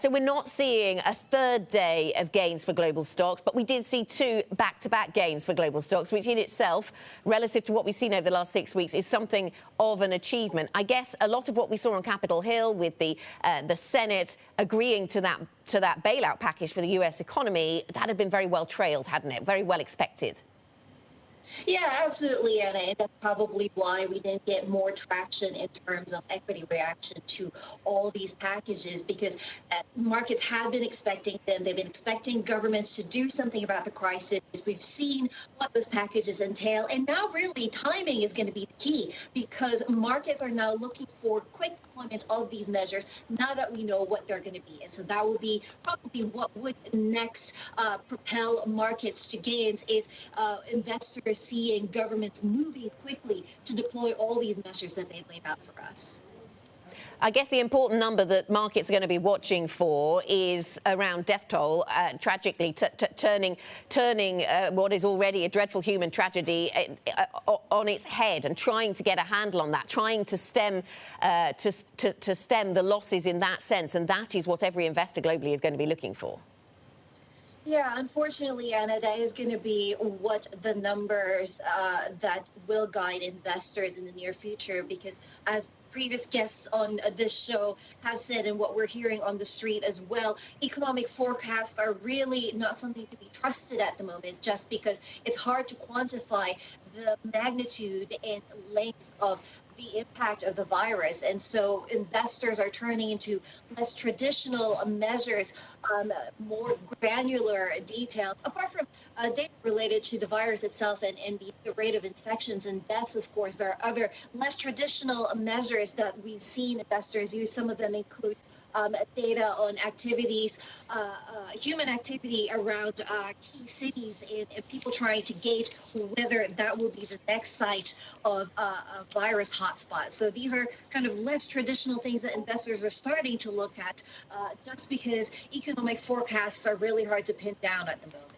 So we're not seeing a third day of gains for global stocks, but we did see two back-to-back gains for global stocks, which in itself, relative to what we've seen over the last 6 weeks, is something of an achievement. I guess a lot of what we saw on Capitol Hill with the Senate agreeing to that bailout package for the US economy, that had been very well trailed, hadn't it? Very well expected. Yeah, absolutely, Anna. And that's probably why we didn't get more traction in terms of equity reaction to all these packages, because markets have been expecting them. They've been expecting governments to do something about the crisis. We've seen what those packages entail. And now, really, timing is going to be the key, because markets are now looking for quick deployment of these measures now that we know what they're going to be. And so that will be probably what would next propel markets to gains, is investors seeing governments moving quickly to deploy all these measures that they've laid out for us. I guess the important number that markets are going to be watching for is around death toll, tragically turning what is already a dreadful human tragedy on its head, and trying to get a handle on that, trying to stem the losses in that sense. And that is what every investor globally is going to be looking for. Yeah, unfortunately, Anna, that is going to be what the numbers that will guide investors in the near future, because as previous guests on this show have said, and what we're hearing on the street as well, economic forecasts are really not something to be trusted at the moment, just because it's hard to quantify the magnitude and length of the impact of the virus. And so investors are turning into less traditional measures, more granular details, apart from data related to the virus itself and the rate of infections and deaths. Of course, there are other less traditional measures that we've seen investors use. Some of them include data on activities, human activity around key cities, and people trying to gauge whether that will be the next site of a virus hotspot. So these are kind of less traditional things that investors are starting to look at, just because economic forecasts are really hard to pin down at the moment.